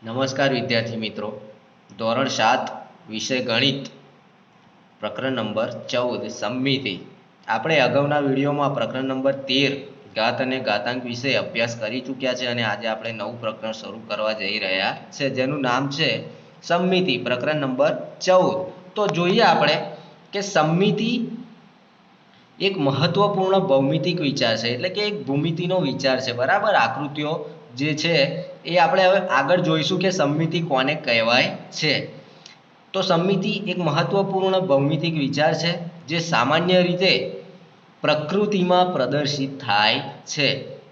નમસ્કાર વિદ્યાર્થી મિત્રો, ધોરણ 7 વિષય ગણિત પ્રકરણ નંબર 14 સમમિતિ. આપણે અગાઉના વિડીયોમાં પ્રકરણ નંબર 13 ઘાત અને ઘાતાંક વિશે અભ્યાસ કરી ચૂક્યા છે અને આજે આપણે નવું પ્રકરણ શરૂ કરવા જઈ રહ્યા છે જેનું નામ છે સમમિતિ, પ્રકરણ નંબર 14. તો જોઈએ આપણે કે સમમિતિ એક મહત્વપૂર્ણ ભૌમિતિક વિચાર છે, એટલે કે એક ભૂમિતિનો વિચાર છે, બરાબર. આકૃતિઓ જે છે એ આપણે હવે આગળ જોઈશું કે સમમિતિ કોને કહેવાય છે. તો સમમિતિ એક મહત્વપૂર્ણ ભૌમિતિક વિચાર છે જે સામાન્ય રીતે પ્રકૃતિમાં પ્રદર્શિત થાય છે.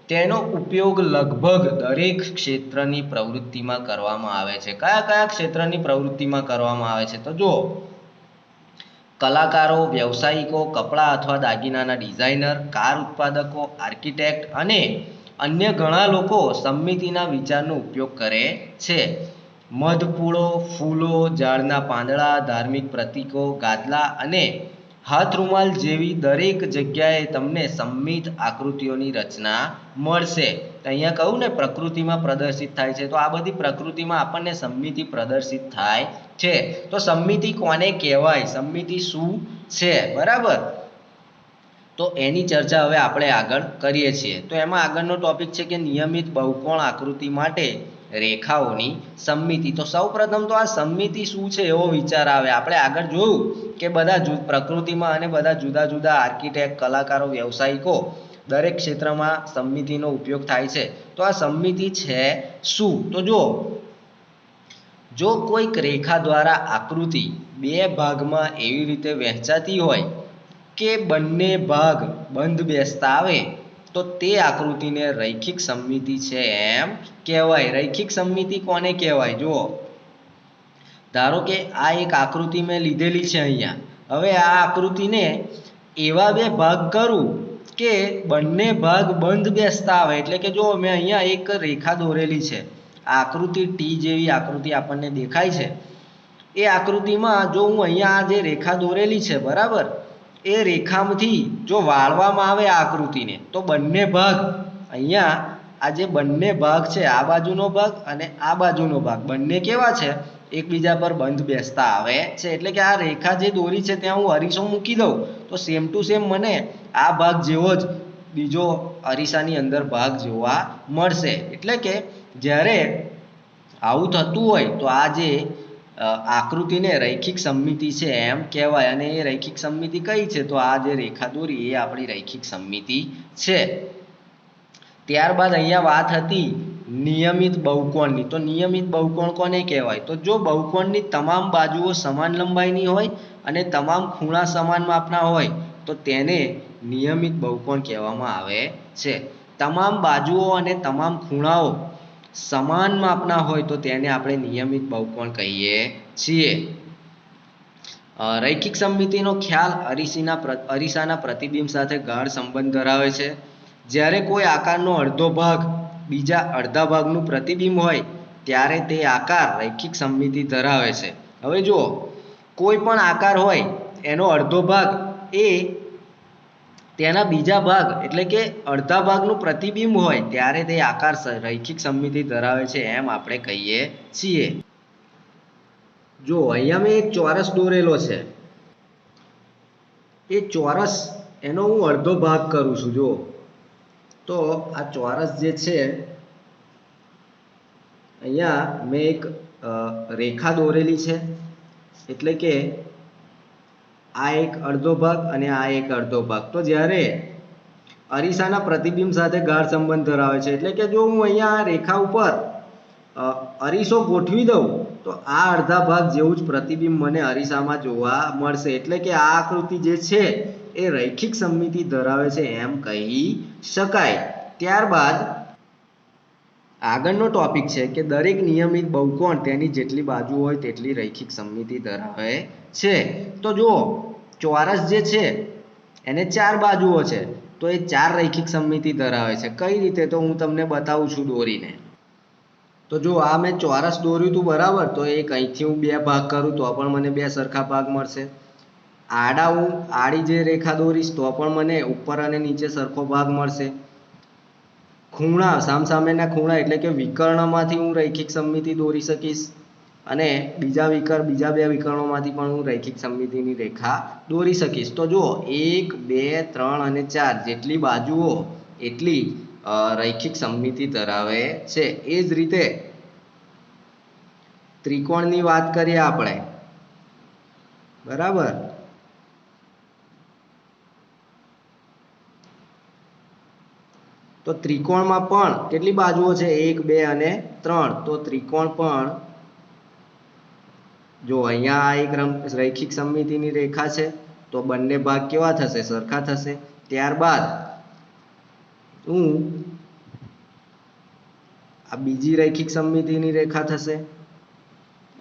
તેનો ઉપયોગ લગભગ દરેક ક્ષેત્રની પ્રવૃત્તિમાં કરવામાં આવે છે. કયા કયા ક્ષેત્રની પ્રવૃત્તિમાં કરવામાં આવે છે? તો જુઓ, કલાકારો, વ્યવસાયિકો, કપડાં અથવા દાગીનાના ડિઝાઇનર, કાર ઉત્પાદકો, આર્કિટેક્ટ અને અન્ય ઘણા લોકો સમમિતિના વિચારનો ઉપયોગ કરે છે. મધફૂલો, ફૂલો, ઝાડના પાંદડા, ધાર્મિક પ્રતીકો, ગાદલા અને હાથરૂમાલ જેવી દરેક જગ્યાએ તમને સમમિત આકૃતિઓની રચના મળશે. તો અહીંયા કહું ને, પ્રકૃતિમાં પ્રદર્શિત થાય છે, તો આ બધી પ્રકૃતિમાં આપણને સમમિતિ પ્રદર્શિત થાય છે. તો સમમિતિ કોને કહેવાય, સમમિતિ શું છે, બરાબર. તો એની ચર્ચા હવે આપણે આગળ કરીએ છીએ. તો એમાં આગળનો ટોપિક છે કે નિયમિત બહુકોણ આકૃતિ માટે રેખાઓની સમમિતિ. તો સૌપ્રથમ તો આ સમમિતિ શું છે એવો વિચાર આવે. આપણે આગળ જોયું કે બધા પ્રકૃતિમાં અને બધા જુદા જુદા આર્કિટેક્ટ, કલાકારો, વ્યવસાયિકો દરેક ક્ષેત્રમાં સમમિતિનો ઉપયોગ થાય છે. તો આ સમમિતિ છે શું? તો જો કોઈક રેખા દ્વારા આકૃતિ બે ભાગમાં એવી રીતે વહેંચાતી હોય કે બંને ભાગ બંધ બેસતા આવે તો તે આકૃતિને રૈખિક સમમિતિ છે એમ કહેવાય. રૈખિક સમમિતિ કોને કહેવાય? જુઓ, ધારો કે આ એક આકૃતિ મેં લીધેલી છે અહીંયા. હવે આ આકૃતિને એવા બે ભાગ કરું કે બંને ભાગ બંધ બેસતા આવે, એટલે કે જો મેં અહીંયા એક રેખા દોરેલી છે, આ આકૃતિ ટી જેવી આકૃતિ આપણને દેખાય છે. એ આકૃતિમાં જો હું અહીંયા આ જે રેખા દોરેલી છે, બરાબર, એ રેખામાંથી જો વાળવામાં આવે આ આકૃતિને તો બંને ભાગ અહીંયા આ જે બંને ભાગ છે, આ બાજુનો ભાગ અને આ બાજુનો ભાગ, બંને કેવા છે? એકબીજા પર બંધ બેસતા આવે છે. એટલે કે આ રેખા જે દોરી છે ત્યાં હું અરીસો મૂકી દઉં તો સેમ ટુ સેમ મને આ ભાગ જેવો જ બીજો અરીસાની અંદર ભાગ જોવા મળશે. એટલે કે જ્યારે આવું થતું હોય તો આ જે આકૃતિને રૈખિક સમમિતિ છે એમ કહેવાય. અને એ રૈખિક સમમિતિ કઈ છે? તો આ જે રેખા દોરી એ આપણી રૈખિક સમમિતિ છે. ત્યારબાદ અહીંયા વાત હતી નિયમિત બહુકોણની. તો નિયમિત બહુકોણ કોને કહેવાય? તો જો બહુકોણની તમામ બાજુઓ સમાન લંબાઈની હોય અને તમામ ખૂણા સમાન માપના હોય તો તેને નિયમિત બહુકોણ કહેવામાં આવે છે. તમામ બાજુઓ અને તમામ ખૂણાઓ સમાન માપના હોય તો તેને આપણે નિયમિત બહુકોણ કહીએ છીએ. રૈખિક સમમિતિનો ખ્યાલ અરીસાના પ્રતિબિંબ સાથે ગાઢ સંબંધ ધરાવે છે. જ્યારે કોઈ આકારનો અડધો ભાગ બીજા અડધા ભાગનું પ્રતિબિંબ હોય ત્યારે તે આકાર રૈખિક સમમિતિ ધરાવે છે. હવે જુઓ, કોઈ પણ આકાર હોય એનો અડધો ભાગ એ તેના બીજા ભાગ એટલે કે અડધા ભાગનું પ્રતિબિંબ હોય ત્યારે તે આકાર રૈખિક સમમિતિ ધરાવે છે એમ આપણે કહીએ છીએ. જો અહીંયા મેં એક ચોરસ દોરેલો છે, એ ચોરસ એનો હું અડધો ભાગ કરું છું. જો તો આ ચોરસ જે છે અહીંયા મેં એક રેખા દોરેલી છે, એટલે કે આ એક અડધો ભાગ અને આ એક અડધો ભાગ. તો જ્યારે અરીસાના પ્રતિબિંબ સાથે ગાઢ સંબંધ ધરાવે છે, એટલે કે જો હું અહીંયા આ રેખા ઉપર અરીસો ગોઠવી દઉં તો આ અડધા ભાગ જેવું જ પ્રતિબિંબ મને અરીસામાં જોવા મળશે. એટલે કે આ આકૃતિ જે છે એ રૈખિક સમમિતિ ધરાવે છે એમ કહી શકાય. ત્યારબાદ આગળનો ટોપિક છે કે દરેક નિયમિત બહુકોણ તેની જેટલી બાજુ હોય તેટલી રૈખિક સમમિતિ ધરાવે છે. તો જુઓ, ચોરસ જે છે એને 4 બાજુઓ છે, તો એ 4 રૈખિક સમમિતિ ધરાવે છે. કઈ રીતે? તો હું તમને બતાવું છું દોરીને. તો જો આ મેં ચોરસ દોર્યું હતું, બરાબર, તો એક અહીંથી હું 2 ભાગ કરું તો પણ મને 2 સરખા ભાગ મળશે. આડી જે રેખા દોરીશ તો પણ મને ઉપર અને નીચે સરખો ભાગ મળશે. ખૂણા સામસામેના ખૂણા એટલે કે વિકર્ણમાંથી હું રૈખિક સમમિતિ દોરી શકીશ અને બીજા બે વિકર્ણોમાંથી પણ હું રૈખિક સમમિતિની રેખા દોરી શકીશ. તો જુઓ 1 2 3 અને 4 જેટલી બાજુઓ એટલી રૈખિક સમમિતિ ધરાવે છે. એ જ રીતે ત્રિકોણની વાત કરીએ આપણે, બરાબર, તો ત્રિકોણમાં પણ કેટલી બાજુઓ છે? 1 2 અને 3. તો ત્રિકોણ પણ જો અહીંયા આ એક રૈખિક સમમિતિની રેખા છે, તો બંને ભાગ કેવા થશે? સરખા થશે. ત્યારબાદ હું આ બીજી રૈખિક સમમિતિની રેખા થશે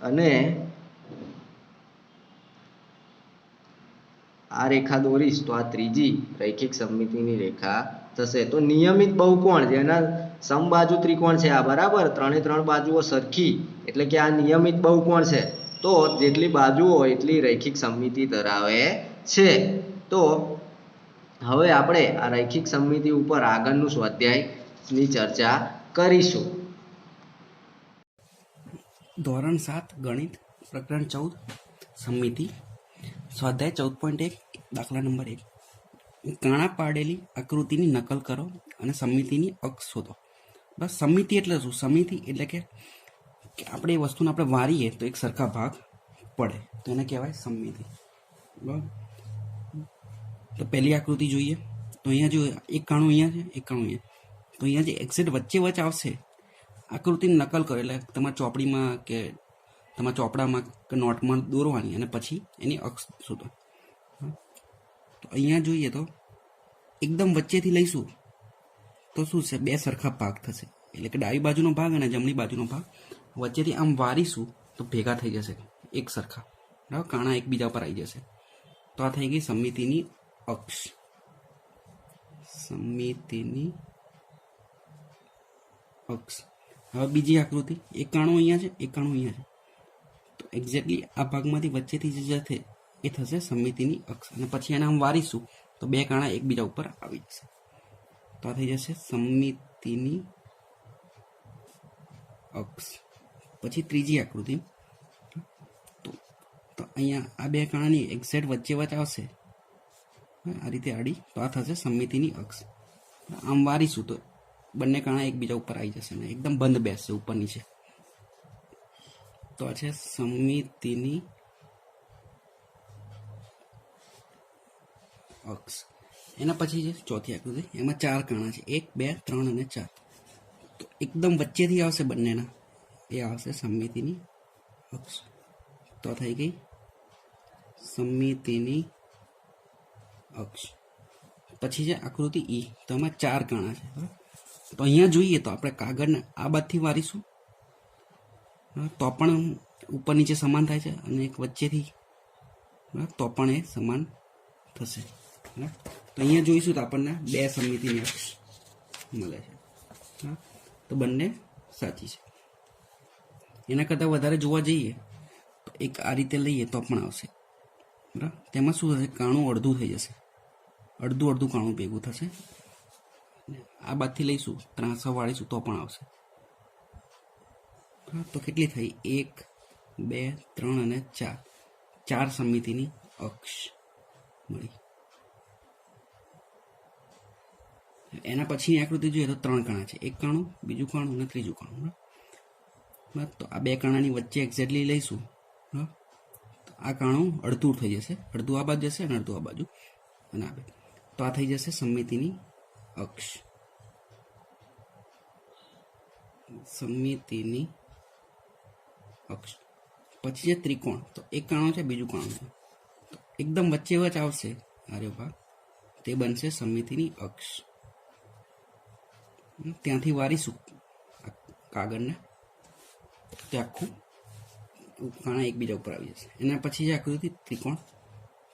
અને આ રેખા દોરીશ તો આ ત્રીજી રૈખિક સમમિતિની રેખા થશે. તો નિયમિત બહુકોણ જેના સમબાજુ ત્રિકોણ છે આ, બરાબર, 3 બાજુઓ સરખી એટલે કે આ નિયમિત બહુકોણ છે. તો જેટલી બાજુઓ એટલી રૈખિક સમમિતિ ધરાવે છે. તો હવે આપણે આ રૈખિક સમમિતિ ઉપર આગળનું સ્વાધ્યાયની ચર્ચા કરીશું. ધોરણ 7 ગણિત પ્રકરણ 14 સમમિતિ સ્વાધ્યાય 14.1 દાખલા નંબર 1 કાણા પાડેલી આકૃતિની નકલ કરો અને સમમિતિની અક્ષ શોધો. બસ સમમિતિ એટલે શું? સમમિતિ એટલે કે આપણે એ વસ્તુને આપણે વારીએ તો એક સરખા ભાગ પડે તો એને કહેવાય સમમિતિ. બરાબર. તો પહેલી આકૃતિ જોઈએ તો અહીંયા જો એક કાણું અહીંયા છે, એક કાણું અહીંયા, તો અહીંયા જે એક્ઝેક્ટ વચ્ચે આવશે આકૃતિની નકલ કરો એટલે તમારા ચોપડીમાં કે તમારા ચોપડામાં કે નોટમાં દોરવાની અને પછી એની અક્ષ શોધો. તો અહીંયા જોઈએ તો એકદમ વચ્ચેથી લઈશું તો શું છે? બે સરખા ભાગ થશે એટલે કે ડાબી બાજુનો ભાગ અને જમણી બાજુનો ભાગ વચ્ચેથી આમ વારીશું તો ભેગા થઈ જશે એક સરખા, બરાબર, કાણા એકબીજા પર આવી જશે. તો આ થઈ ગઈ સમમિતિની અક્ષ. સમમિતિની અક્ષ. હવે બીજી આકૃતિ, એક કાણું અહીંયા છે, એક કાણું અહીંયા છે, તો એક્ઝેક્ટલી આ ભાગમાંથી વચ્ચેથી જે જશે એ થશે સમમિતિની અક્ષ અને પછી એને આમ વારીશું તો બે કાણા એકબીજા ઉપર આવી જશે. તો આ થઈ જશે સમમિતિની અક્ષ. પછી ત્રીજી આકૃતિ, તો અહીંયા આ બે કાણાની એક્ઝેક્ટ વચ્ચે આવશે આ રીતે આડી, તો આ થશે સમમિતિની અક્ષ. આમ વારીશું તો બંને કાણા એકબીજા ઉપર આવી જશે ને એકદમ બંધ બેસશે ઉપર નીચે. તો આ છે સમમિતિની અક્ષ. એના પછી છે ચોથી આકૃતિ, એમાં 4 કાણા છે, 1 2 3 અને 4. તો એકદમ વચ્ચેથી આવશે બંનેના, એ આવશે સમમિતિની અક્ષ. તો થઈ ગઈ સમમિતિની અક્ષ. પછી છે આકૃતિ ઈ, તો એમાં 4 કાણા છે. તો અહીંયા જોઈએ તો આપણે કાગળને આ બાજુથી વારીશું તો પણ ઉપર નીચે સમાન થાય છે અને એક વચ્ચેથી તો પણ એ સમાન થશે. તો અહીંયા જોઈશું તો આપણને બે સમમિતિની અક્ષ મળે છે. તો બંને સાચી છે. એના કરતાં વધારે જોવા જઈએ તો એક આ રીતે લઈએ તો પણ આવશે, બરાબર. તેમાં શું થશે? કાણું અડધું થઈ જશે, અડધું કાણું ભેગું થશે. આ બાજુથી લઈશું, ત્રાંસો વાળીશું તો પણ આવશે. તો કેટલી થઈ? 1 2 3 અને 4. 4 સમમિતિની અક્ષ મળી. એના પછીની આકૃતિ જોઈએ તો 3 કાણા છે, એક કાણું, બીજું કાણું અને ત્રીજું કાણું. તો આ બે કાણાની વચ્ચે એક્ઝેક્ટલી લઈશું, તો આ કાણું અડધું થઈ જશે, અડધું આ બાજુ જશે અને અડધું આ બાજુ અને આ બે. તો આ થઈ જશે સમમિતિની અક્ષ. સમમિતિની અક્ષ. પછી છે ત્રિકોણ, તો એક કાણું છે, બીજું કાણું છે, તો એકદમ વચ્ચે આવશે આર્યો ભાગ, તે બનશે સમમિતિની અક્ષ. ત્યાંથી વારીશું કાગળને તે આખું કાણા એકબીજા ઉપર આવી જશે. એના પછી જે આકૃતિ ત્રિકોણ,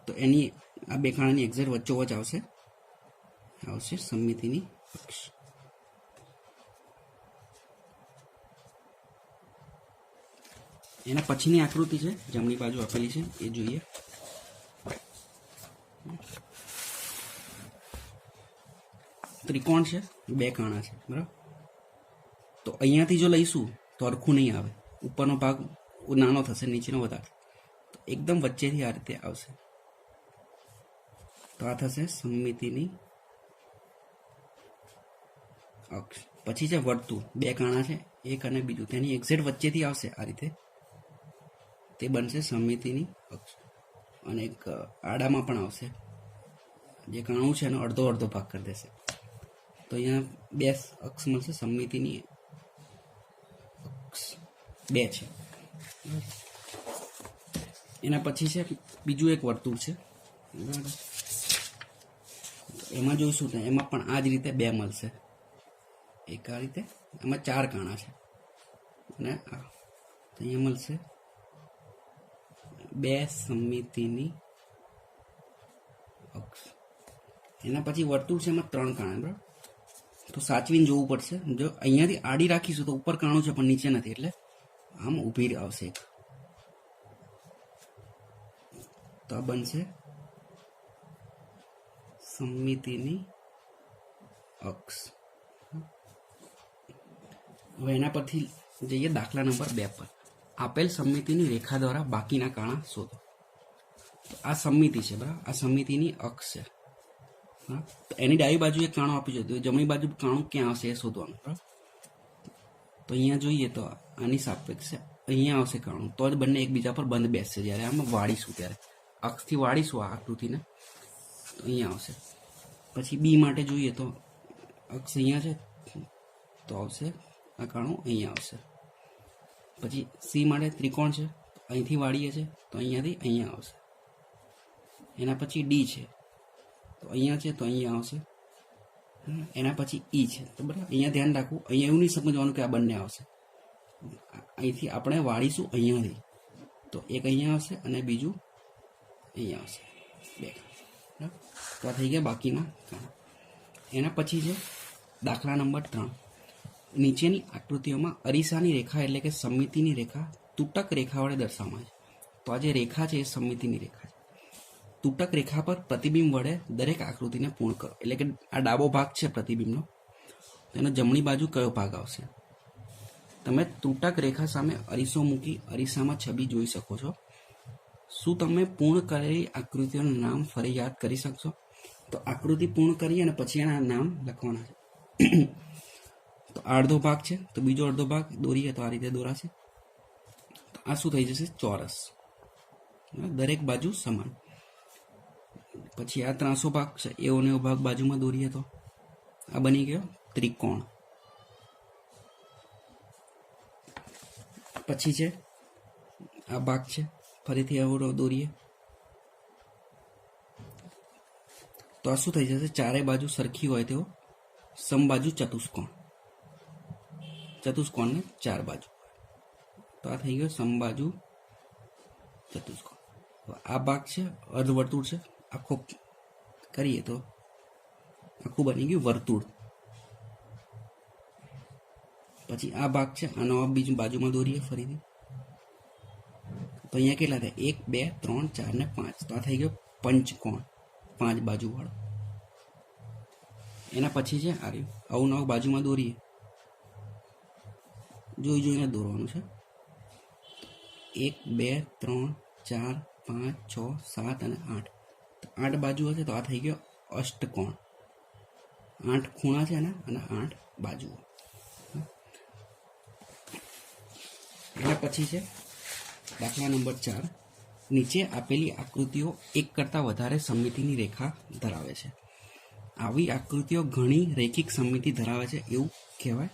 તો એની આ બે કાણાની એક્ઝેક્ટ વચ્ચોવચ આવશે સમમિતિની અક્ષ. એના પછીની આકૃતિ છે, જમણી બાજુ આપેલી છે, એ જોઈએ. તો ત્રિકોણ છે, બે કાણા છે, બરાબર. તો અહીંયાથી જો લઈશું તો હરખું નહીં આવે, ઉપરનો ભાગ નાનો થશે, નીચેનો વધારે. તો એકદમ વચ્ચેથી આ રીતે આવશે. તો આ થશે સમમિતિની અક્ષ. પછી છે વર્તુળ, બે કાણા છે, એક અને બીજું, તેની એક્ઝેક્ટ વચ્ચેથી આવશે આ રીતે, તે બનશે સમમિતિની અક્ષ. અને એક આડામાં પણ આવશે, જે કાણું છે એનો અડધો અડધો ભાગ કરી દેશે. તો અહીંયા બે અક્ષ મળશે, સમમિતિની અક્ષ બે છે. એના પછી છે બીજું એક વર્તુળ છે, બરાબર. એમાં જોઈશું તો એમાં પણ આ જ રીતે બે મળશે, એક આ રીતે, એમાં ચાર કાણા છે, અને આ અહીંયા મળશે બે સમમિતિની અક્ષ. એના પછી વર્તુળ છે એમાં ત્રણ કાણા, બરાબર. તો સાચવીને જોવું પડશે. જો અહીંયાથી આડી રાખીશું તો ઉપર કાણું છે પણ નીચે નથી, એટલે આમ ઊભી આવશે એક. તો આ બનશે સમમિતિની અક્ષ. હવે એના પરથી જઈએ દાખલા નંબર 2 પર. આપેલ સમમિતિની રેખા દ્વારા બાકીના કાણા શોધો. તો આ સમમિતિ છે, બરાબર. આ સમમિતિની અક્ષ છે. હા, તો એની ડાબી બાજુ એક કાણો આપી છે, તો જમણી બાજુ કાણું ક્યાં આવશે એ શોધવાનું, બરાબર. તો અહીંયા જોઈએ તો આની સાપેક્ષ અહીંયા આવશે કાણું, તો જ બંને એકબીજા પર બંધ બેસશે. જ્યારે આમાં વાળીશું, ત્યારે અક્ષથી વાળીશું આ આકૃતિને, તો અહીંયા આવશે. પછી બી માટે જોઈએ તો અક્ષ અહીંયા છે, તો આવશે આ કાણું અહીંયા આવશે. પછી સી માટે ત્રિકોણ છે, અહીંથી વાળીએ છે તો અહીંયાથી અહીંયા આવશે. એના પછી ડી છે, તો અહીંયા છે તો અહીંયા આવશે. એના પછી ઈ છે, તો બરાબર. અહીંયા ધ્યાન રાખવું, અહીંયા એવું નહીં સમજવાનું કે આ બંને આવશે. અહીંથી આપણે વાળીશું અહીંયાથી, તો એક અહીંયા આવશે અને બીજું અહીંયા આવશે, બે. બરાબર. તો આ થઈ ગયા બાકીના કાણા. એના પછી છે દાખલા નંબર 3. નીચેની આકૃતિઓમાં અરીસાની રેખા એટલે કે સમમિતિની રેખા તૂટક રેખા વડે દર્શાવવામાં છે. તો આ જે રેખા છે એ સમમિતિની રેખા છે. તૂટક રેખા પર પ્રતિબિંબ વડે દરેક આકૃતિને પૂર્ણ કરો. એટલે કે આ ડાબો ભાગ છે પ્રતિબિંબનો, તેનો જમણી બાજુ કયો ભાગ આવશે? તમે તૂટક રેખા સામે અરીસો મૂકી અરીસામાં છબી જોઈ શકો છો. શું તમે પૂર્ણ કરેલી આકૃતિઓનું નામ ફરી યાદ કરી શકશો? તો આકૃતિ પૂર્ણ કરી અને પછી એના નામ લખવાના છે. તો અડધો ભાગ છે, તો બીજો અડધો ભાગ દોરીએ તો આ રીતે દોરાશે. તો આ શું થઈ જશે? ચોરસ, દરેક બાજુ સમાન. પછી આ ત્રાસો ભાગ છે, એવો ને એવો ભાગ બાજુમાં દોરીએ તો આ બની ગયો ત્રિકોણ. પછી છે આ ભાગ છે, ફરીથી એવો દોરીએ તો આ શું થઈ જશે? ચારે બાજુ સરખી હોય તેવો સમબાજુ ચતુષ્કોણ. ચતુષ્કોણને ચાર બાજુ, તો આ થઈ ગયો સમબાજુ ચતુષ્કોણ. આ ભાગ છે અર્ધવર્તુળ છે, આખો કરીએ તો આખું બની ગયું વર્તુળ. પછી આ ભાગ છે, આનો બીજું બાજુમાં દોરીએ ફરીથી, તો અહીંયા કેટલા થાય? 1 2 3 4 ને 5. તો આ થઈ ગયો પંચકોણ, 5 બાજુ વાળો. એના પછી છે આ રહ્યું, આવું નવું બાજુમાં દોરીએ, જોઈ જોઈને દોરવાનું છે. 1 2 3 4 5 6 7 અને 8. તો 8 બાજુ હશે, તો આ થઈ ગયો અષ્ટકોણ. 8 ખૂણા છે એના અને 8 બાજુઓ. એના પછી છે દાખલા નંબર 4. નીચે આપેલી આકૃતિઓ એક કરતાં વધારે સમમિતિની રેખા ધરાવે છે. આવી આકૃતિઓ ઘણી રૈખિક સમમિતિ ધરાવે છે એવું કહેવાય.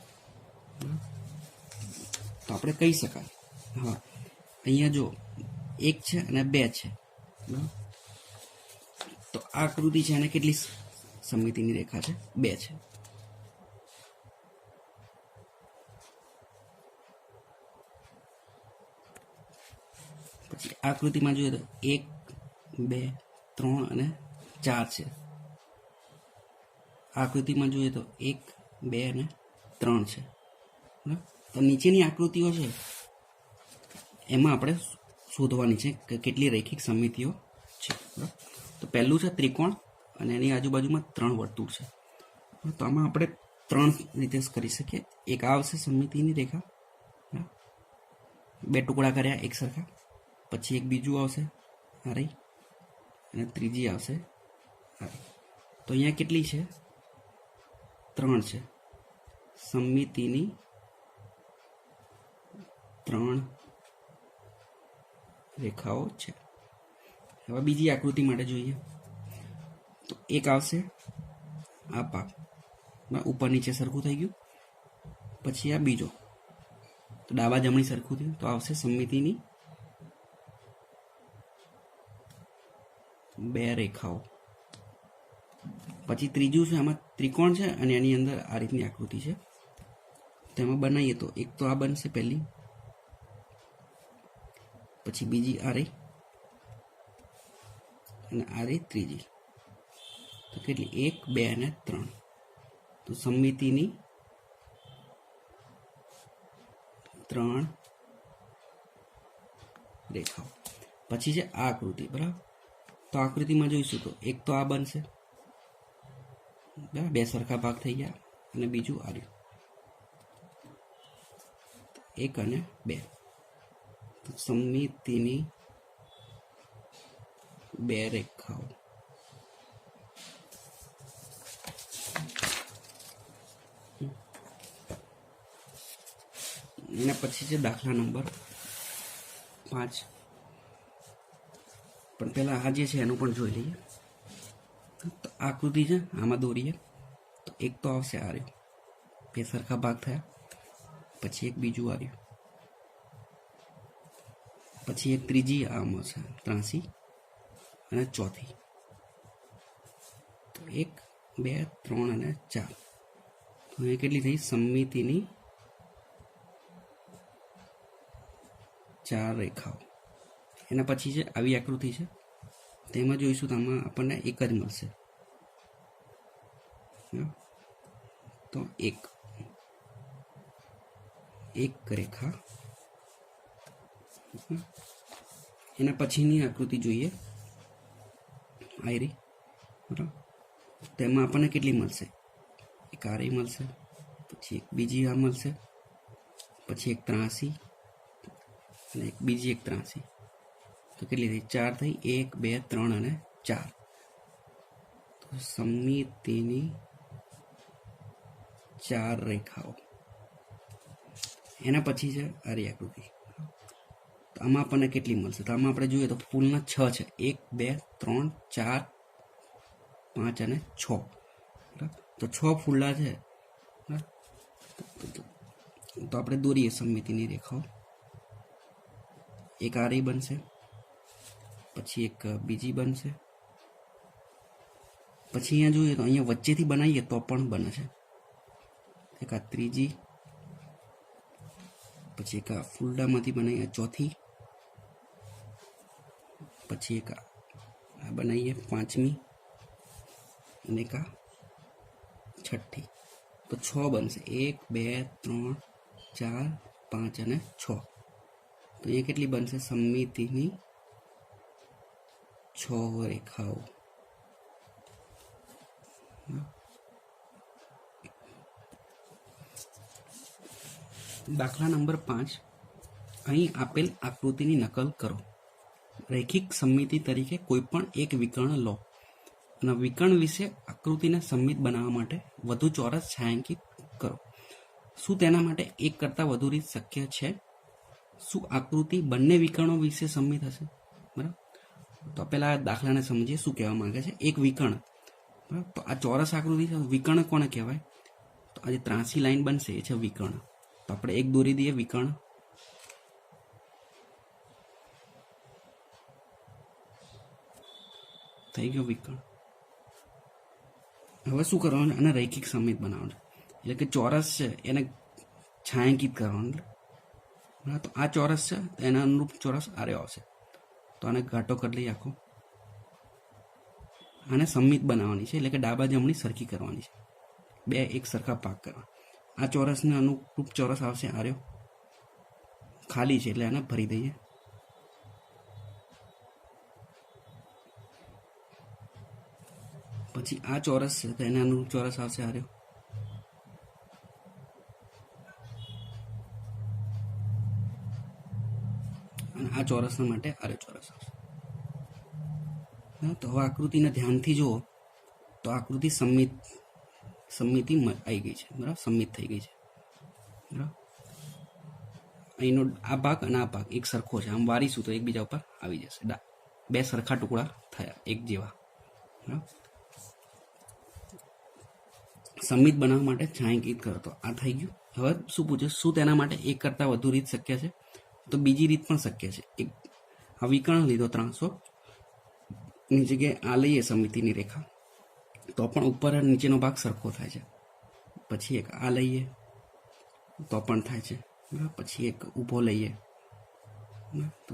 તો આપણે કહી શકાય. હા, અહીંયા જો 1 છે અને 2 છે, તો આ આકૃતિ છે એને કેટલી સમમિતિની રેખા છે? 2 છે. પછી આકૃતિમાં જોઈએ તો 1 2 3 અને 4 છે. આકૃતિમાં જોઈએ તો 1 2 અને 3 છે. તો નીચેની આકૃતિઓ છે એમાં આપણે શોધવાની છે કે કેટલી રૈખિક સમમિતિઓ છે. તો પહેલું છે ત્રિકોણ અને એની આજુબાજુમાં 3 વર્તુળ છે. તો આમાં આપણે 3 રીતે કરી શકીએ. એક આવશે સમમિતિની રેખા, બે ટુકડા કર્યા એક સરખા, પછી એક બીજું આવશે આ રહી, અને ત્રીજી આવશે આ રહી. તો અહીંયા કેટલી છે? 3 છે. સમમિતિની 3 રેખાઓ છે. હવે બીજી આકૃતિ માટે જોઈએ તો એક આવશે આ ભાગ, ઉપર નીચે સરખું થઈ ગયું. પછી આ બીજો, તો ડાબા જમણી સરખું થયું, તો આવશે સમમિતિની 2 રેખાઓ. પછી ત્રીજું છે, આમાં ત્રિકોણ છે અને એની અંદર આ રીતની આકૃતિ છે. તેમાં બનાવીએ તો એક તો આ બનશે પહેલી, પછી બીજી આ રહી, અને આ રહી ત્રીજી. તો કેટલી? 1 2 અને 3. તો સમમિતિની 3 રેખાઓ. પછી છે આ આકૃતિ, બરાબર. તો આકૃતિમાં જોઈશું તો એક તો આ બનશે, બરાબર, 2 સરખા ભાગ થઈ ગયા, અને બીજું આ રહ્યું 1 અને 2. તો સમમિતિની 2 રેખાઓ. એના પછી છે દાખલા નંબર 5. પણ પહેલા આ જે છે એનું પણ જોઈ લઈએ. તો આકૃતિ છે, આમાં દોરીએ તો એક તો આવશે આ રહ્યું, 2 સરખા ભાગ થયા, પછી એક બીજું આ રહ્યું, પછી એક ત્રીજી આમ છે ત્રાસી, અને ચોથી. તો 1 2 3 અને 4. તો એ કેટલી થઈ? સમમિતિની 4 રેખાઓ. એના પછી છે આવી આકૃતિ છે, તેમાં જોઈશું તો આમાં આપણને એક જ મળશે. તો એક રેખા. એના પછીની આકૃતિ જોઈએ, આયરી, બરાબર. તેમાં આપણને કેટલી મળશે? એક આરી મળશે, પછી એક બીજી આ મળશે, પછી એક ત્રાસી, અને એક બીજી એક ત્રાસી. તો કેટલી થઈ? 4 થઈ. 1 2 3 અને 4. તો સમમિતિની 4 રેખાઓ. એના પછી છે આરી આકૃતિ. તો આમાં આપણને કેટલી મળશે? તો આમાં આપણે જોઈએ તો કુલના 6 છે. 1 2 3 4 5 અને 6. બરાબર. તો 6 ફૂલા છે, બરાબર. તો આપણે દોરીએ સમમિતિની રેખાઓ. એક આરી બનશે, પછી એક બીજી બનશે, પછી અહીંયા જોઈએ તો અહીંયા વચ્ચેથી બનાવીએ તો પણ બને છે. એક આ ત્રીજી, પછી એક આ ફૂલડામાંથી બનાવીએ ચોથી, પછી એક આ બનાવીએ 5મી, અને એક આ 6ઠ્ઠી. તો 6 બનશે. 1 2 3 4 5 અને 6. તો અહીંયા કેટલી બનશે? સમમિતિની 6 રેખાઓ. દાખલા નંબર 5. અહીં આપેલ આકૃતિની નકલ કરો. રૈખિક સમમિતિ તરીકે કોઈ પણ એક વિકર્ણ લો અને વિકર્ણ વિશે આકૃતિને સમમિત બનાવવા માટે વધુ ચોરસ છાંયાંકિત કરો. શું તેના માટે એક કરતાં વધુ રીત શક્ય છે? શું આકૃતિ બંને વિકર્ણો વિશે સમમિત હશે? બરાબર. તો પહેલા દાખલાને સમજીએ શું કહેવા માંગે છે. એક વિકર્ણ, બરાબર. તો આ ચોરસ આકૃતિ છે, વિકર્ણ કોને કહેવાય? તો આ જે ત્રાસી લાઈન બનશે એ છે વિકર્ણ. તો આપણે એક દોરી દઈએ વિકર્ણ. થઈ ગયો વિકર્ણ. હવે શું કરવાનું? આને રૈખિક સમમિત બનાવવાનું, એટલે કે ચોરસ છે એને છાંયાંકિત કરવાનું. તો આ ચોરસ છે, એના અનુરૂપ ચોરસ આરે આવશે. તો આને ઘાટો કરી લઈએ આખો. આને સમમિત બનાવવાની છે, એટલે કે ડાબા જમણી સરખી કરવાની છે, 2 એક સરખા ભાગ કરવા. આ ચોરસને અનુરૂપ ચોરસ આવશે આર્યો, ખાલી છે એટલે આને ભરી દઈએ. પછી આ ચોરસ છે તો એને અનુરૂપ ચોરસ આવશે આ રહ્યો. અને આ ચોરસના માટે આરે ચોરસ આવશે. તો હવે આકૃતિને ધ્યાનથી જુઓ તો આકૃતિ સમમિતિ આવી ગઈ છે, બરાબર, સમમિત થઈ ગઈ છે, બરાબર. અહીંનો આ ભાગ અને આ ભાગ એક સરખો છે, આમ વારીશું તો એકબીજા ઉપર આવી જશે. બે સરખા ટુકડા થયા એક જેવા, બરાબર. સમમિત બનાવવા માટે છાંયાંકિત કરો તો આ થઈ ગયું. હવે શું પૂછે, શું તેના માટે એક કરતાં વધુ રીત શક્ય છે? તો બીજી રીત પણ શક્ય છે. એક આ વિકર્ણ લીધો 300 ની જગ્યાએ આ લઈએ સમિતિની રેખા, તો પણ ઉપર અને નીચેનો ભાગ સરખો થાય છે. પછી એક આ લઈએ તો પણ થાય છે, બરાબર. પછી એક ઊભો લઈએ, તો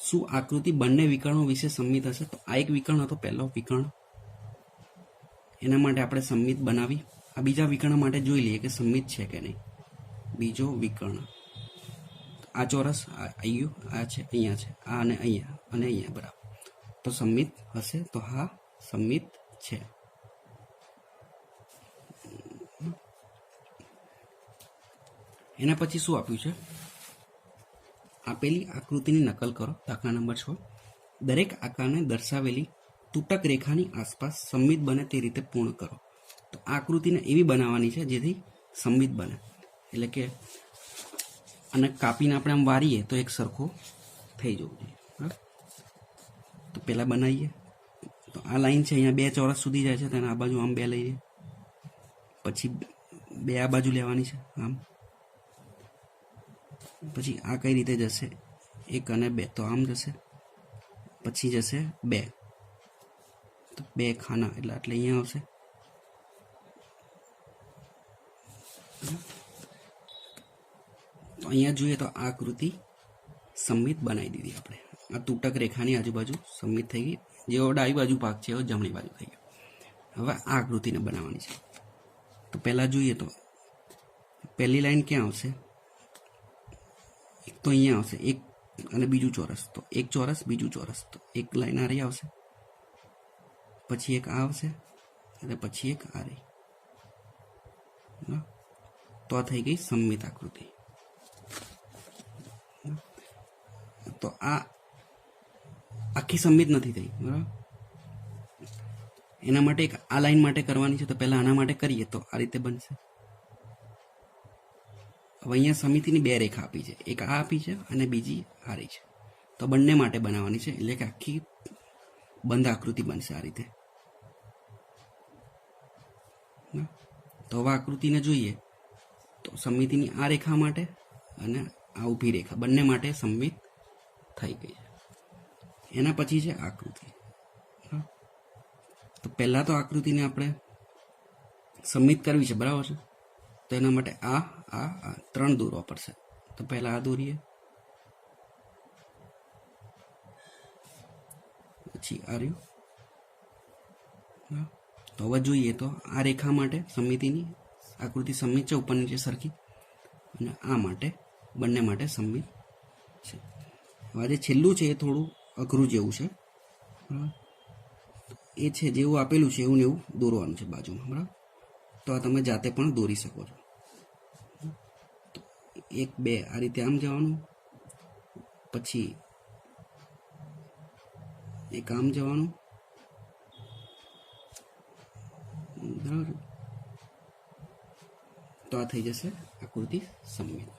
શું આકૃતિ બંને વિકર્ણો વિશે સંમિત હશે? તો આ એક વિકર્ણ હતો, પહેલો વિકર્ણ, એના માટે આપણે સંમિત બનાવી. આ બીજા વિકર્ણ માટે જોઈ લઈએ કે સંમિત છે કે નહીં. બીજો વિકર્ણ, આ ચોરસ આવ્યું, આ છે, અહીંયા છે, આ અને અહીંયા, બરાબર. તો સંમિત હશે? તો હા, સંમિત છે. એના પછી શું આપ્યું છે? આપેલી આકૃતિની નકલ કરો. દાખલા નંબર 6, દરેક આકારને દર્શાવેલી તૂટક રેખાની આસપાસ સંમિત બને તે રીતે પૂર્ણ કરો. તો આ આકૃતિને એવી બનાવવાની છે જેથી સંમિત બને, એટલે કે અને કાપીને આપણે આમ વારીએ તો એક સરખો થઈ જવું જોઈએ, બરાબર. તો પહેલાં બનાવીએ. તો આ લાઈન છે, અહીંયા 2 ચોરસ સુધી જાય છે, તેને આ બાજુ આમ 2 લઈએ, પછી 2 આ બાજુ લેવાની છે આમ, પછી આ કઈ રીતે જશે? 1 અને 2 તો આમ જશે, પછી જશે 2, તો 2 ખાના એટલે અહીંયા આવશે. તો અહીંયા જોઈએ તો આ આકૃતિ સંમિત બનાવી દીધી આપણે. આ તૂટક રેખાની આજુબાજુ સંમિત થઈ ગઈ. જેવો ડાબી બાજુ ભાગ છે એવો જમણી બાજુ થઈ ગયો. હવે આ આકૃતિને બનાવવાની છે. તો પહેલાં જોઈએ તો પહેલી લાઈન ક્યાં આવશે? એક તો અહીંયા આવશે, એક અને બીજું ચોરસ, તો એક ચોરસ બીજું ચોરસ, તો એક લાઈન આ રહી આવશે, પછી એક આ આવશે અને પછી એક આ રહી. તો આ થઈ ગઈ સંમિત આકૃતિ. તો આ આખી સંમિત નથી થઈ, બરાબર. એના માટે એક આ લાઈન માટે કરવાની છે, તો પહેલા આના માટે કરીએ તો આ રીતે બનશે. હવે અહીંયા સમિતિની 2 રેખા આપી છે, એક આ આપી છે અને બીજી આ રહી છે. તો બંને માટે બનાવવાની છે, એટલે કે આખી બંધ આકૃતિ બનશે આ રીતે. તો હવે આકૃતિને જોઈએ તો સમિતિની આ રેખા માટે અને આ ઊભી રેખા બંને માટે સંમિત થઈ ગઈ છે. એના પછી છે આકૃતિ. તો પહેલા તો આકૃતિને આપણે સંમિત કરવી છે, બરાબર છે. તો એના માટે આ 3 દોરવા પડશે. તો પહેલા આ દોરીએ, પછી આ રહ્યું. તો હવે જોઈએ તો આ રેખા માટે સમિતિની આકૃતિ સંમિત છે, ઉપર નીચે સરખી, અને આ માટે બંને માટે સંમિત છે. હવે જે છેલ્લું છે એ થોડું અઘરું જેવું છે, બરાબર. એ છે જેવું આપેલું છે એવું ને એવું દોરવાનું છે બાજુમાં, બરાબર. તો આ તમે જાતે પણ દોરી શકો છો. 1 2 આ રીતે આમ જવાનું, પછી એક આમ જવાનું, બરાબર. તો આ થઈ જશે આકૃતિ સંમિત.